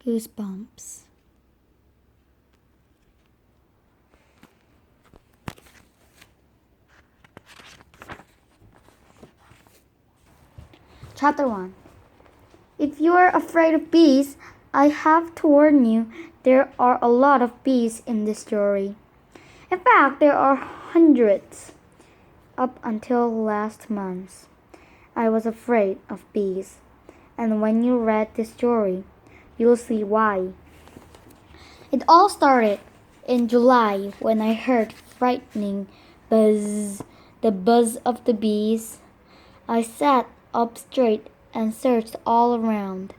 Goosebumps. Chapter 1. If you are afraid of bees, I have to warn you, there are a lot of bees in this story. In fact, there are hundreds. Up until last month, I was afraid of bees. And when you read this story, you'll see why. It all started in July when I heard frightening buzz, the buzz of the bees. I sat up straight and searched all around,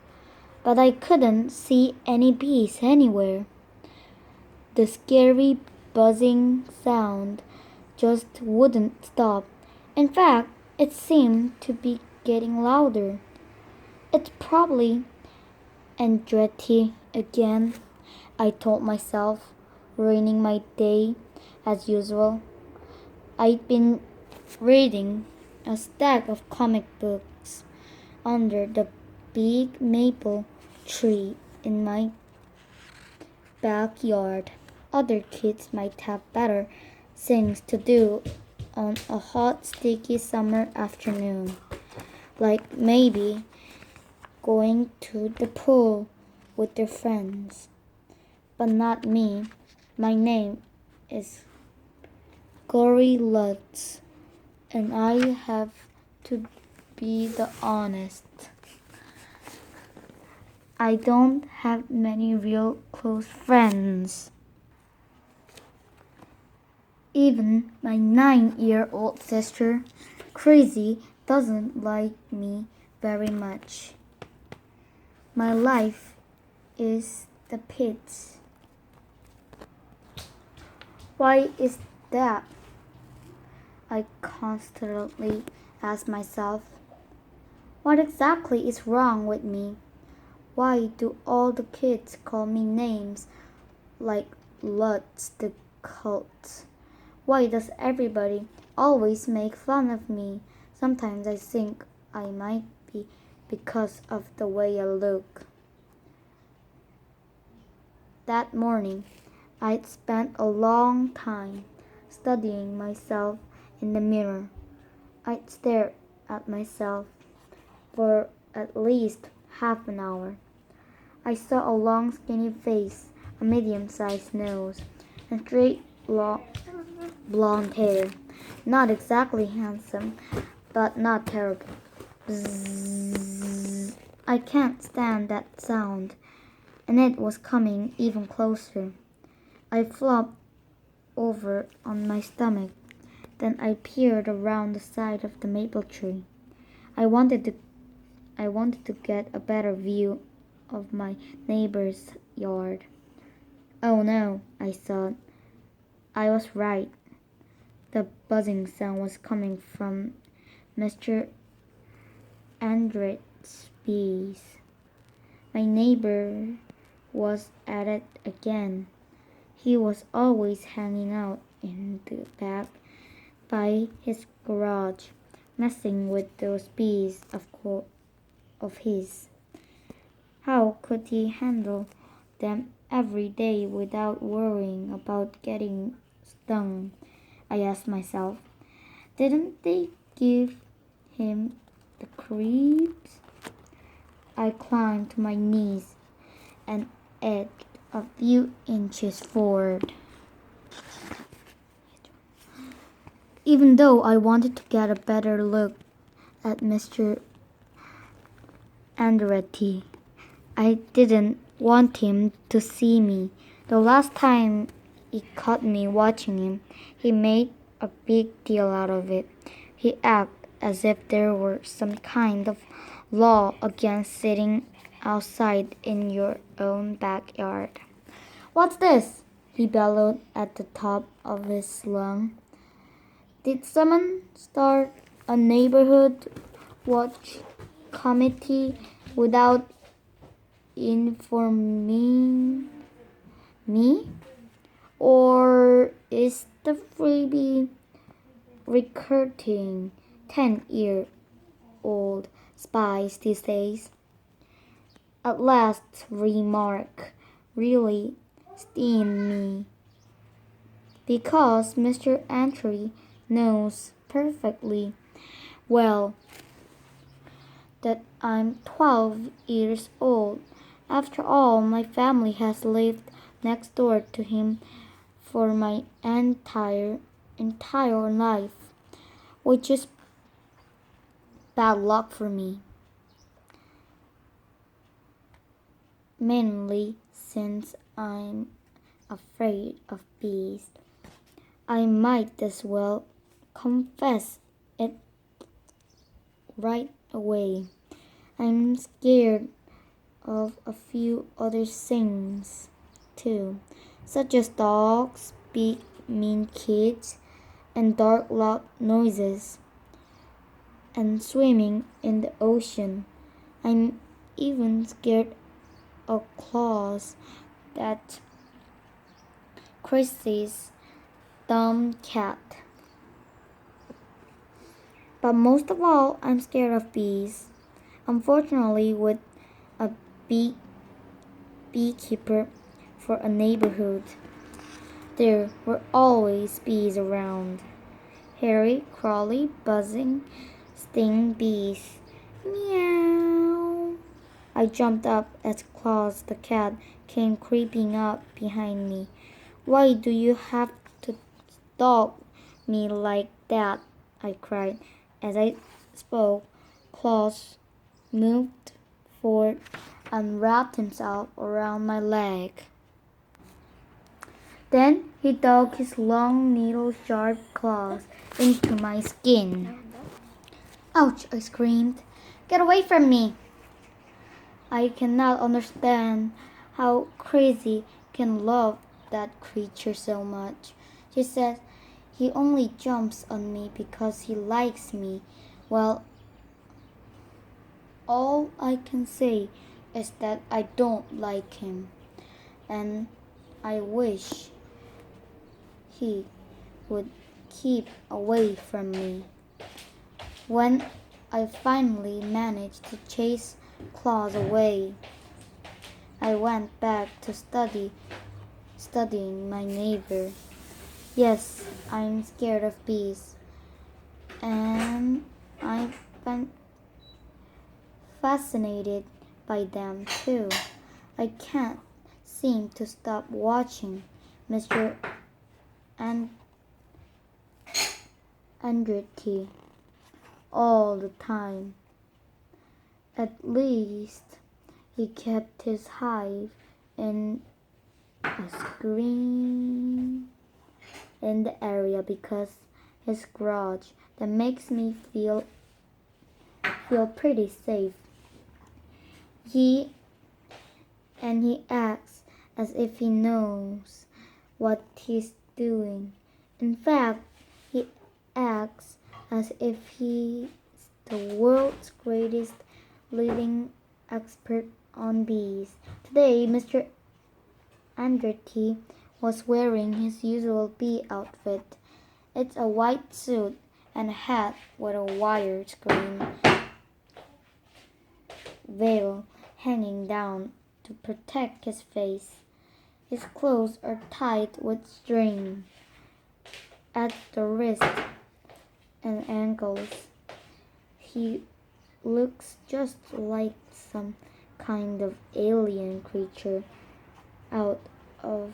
but I couldn't see any bees anywhere. The scary buzzing sound just wouldn't stop. In fact, it seemed to be getting louder. It's probably Andretti again, I told myself, ruining my day as usual. I'd been reading a stack of comic books under the big maple tree in my backyard. Other kids might have better things to do on a hot, sticky summer afternoon, like maybe going to the pool with their friends. But not me. My name is Gory Lutz, and I have to be the honest. I don't have many real close friends. Even my 9-year-old sister, Crazy, doesn't like me very much. My life is the pits. Why is that? I constantly ask myself. What exactly is wrong with me? Why do all the kids call me names like Lutz the Cult? Why does everybody always make fun of me? Sometimes I think I might be because of the way I look. That morning, I'd spent a long time studying myself in the mirror. I'd stare at myself for at least half an hour. I saw a long skinny face, a medium-sized nose, and straight blonde hair. Not exactly handsome, but not terrible. Bzzz. I can't stand that sound, and it was coming even closer. I flopped over on my stomach. Then I peered around the side of the maple tree. I wanted to get a better view of my neighbor's yard. Oh no, I thought. I was right. The buzzing sound was coming from Mr. Andret's bees. My neighbor was at it again. He was always hanging out in the back by his garage, messing with those bees of his. How could he handle them every day without worrying about getting stung? I asked myself. Didn't they give him the creeps? I climbed to my knees and edged a few inches forward. Even though I wanted to get a better look at Mr. Andretti, I didn't want him to see me. The last time he caught me watching him, he made a big deal out of it. He acted as if there were some kind of law against sitting outside in your own backyard. What's this? He bellowed at the top of his lungs. Did someone start a neighborhood watch committee without informing me? Or is the freebie recruiting 10-year-old spies these days? At last remark really sting me because Mr. Entry knows perfectly well that I'm 12 years old. After all, my family has lived next door to him for my entire life, which is bad luck for me, mainly since I'm afraid of bees. I might as well confess it right away. I'm scared of a few other things too, such as dogs, big mean kids, and dark loud noises, and swimming in the ocean. I'm even scared of claws, that Chrissy's dumb cat. But most of all, I'm scared of bees. Unfortunately, with a bee beekeeper for a neighborhood, there were always bees around. Hairy, crawly, buzzing, sting bees. Meow. I jumped up as Claus the cat came creeping up behind me. Why do you have to stalk me like that? I cried. As I spoke, Claus moved forward and wrapped himself around my leg. Then he dug his long needle-sharp claws into my skin. Ouch! I screamed. Get away from me! I cannot understand how Crazy can love that creature so much. She says he only jumps on me because he likes me. Well, all I can say is that I don't like him, and I wish he would keep away from me. When I finally managed to chase Claus away, I went back to studying my neighbor. Yes, I'm scared of bees, and I've been fascinated by them too. I can't seem to stop watching Mr. And Andretti all the time. At least he kept his hive in a screen in the area because his garage that makes me feel pretty safe. He acts as if he knows what he's doing. In fact, he acts as if he's the world's greatest living expert on bees. Today, Mr. Andretti was wearing his usual bee outfit. It's a white suit and a hat with a wire screen veil hanging down to protect his face. His clothes are tied with string at the wrist and ankles. He looks just like some kind of alien creature out of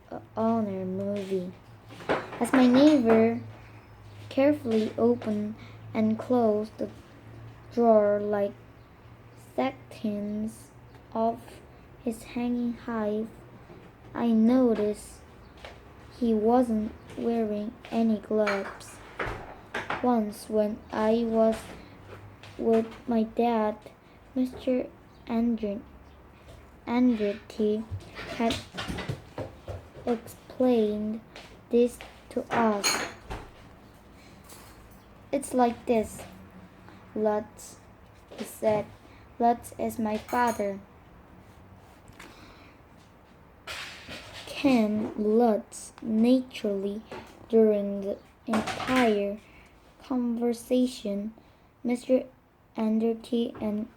an honor movie. As my neighbor carefully opened and closed the drawer like sections of his hanging hive, I noticed he wasn't wearing any gloves. Once when I was with my dad, Mr. Andretti had explained this to us. It's like this, Lutz, he said. Lutz is my father. Ken Lutz naturally during the entire conversation. Mr. Anderty and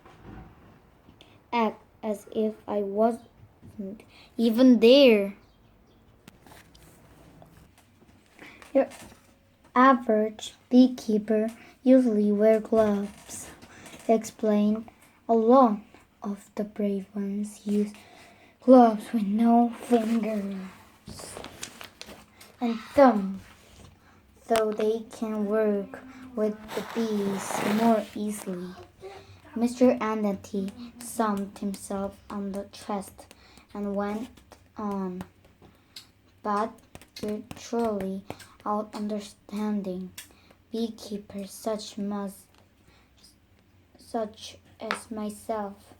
as if I wasn't even there. Your average beekeeper usually wears gloves, explained. A lot of the brave ones use gloves with no fingers and thumbs, so they can work with the bees more easily. Mr. Ananty thumped himself on the chest and went on, but virtually out understanding beekeepers such as myself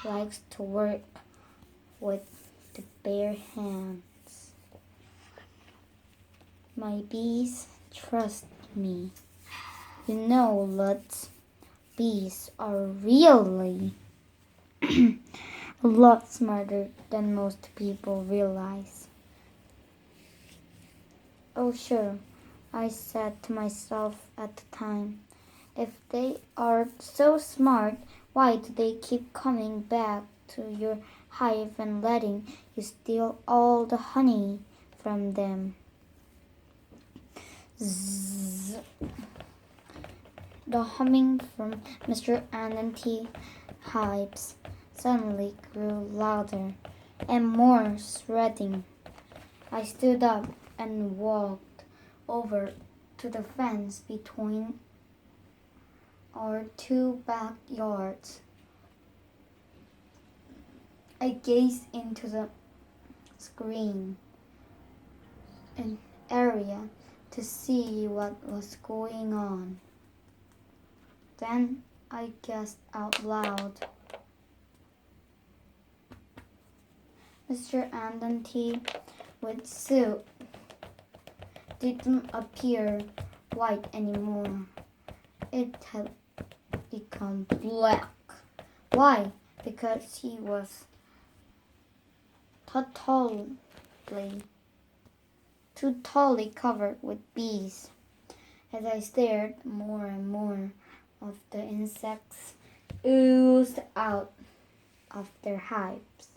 likes to work with the bare hands. My bees trust me. You know, Lutz, bees are really a lot smarter than most people realize. Oh, sure, I said to myself at the time. If they are so smart, why do they keep coming back to your hive and letting you steal all the honey from them? Zzz. The humming from Mr. Ananty's hives suddenly grew louder and more threatening. I stood up and walked over to the fence between our two backyards. I gazed into the screen area to see what was going on. Then I gasped out loud. Mr. Ananty with suit didn't appear white anymore. It had become black. Why? Because he was totally covered with bees. As I stared, more and more of the insects oozed out of their hives.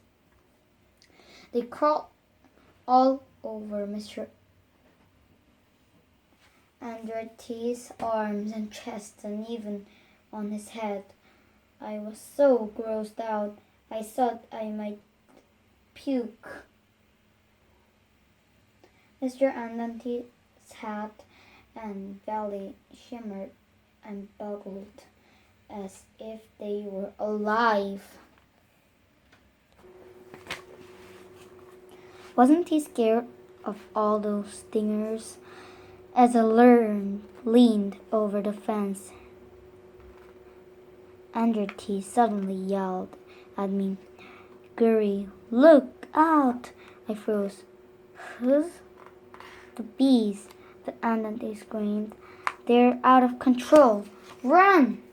They crawled all over Mr. Andretti's arms and chest and even on his head. I was so grossed out, I thought I might puke. Mr. Ananty's hat and belly shimmered and bubbled as if they were alive. Wasn't he scared of all those stingers? As I leaned over the fence, Andretti suddenly yelled at me, "Guri, look out!" I froze. "Who's?" "The bees," the Andretti screamed. "They're out of control. Run!"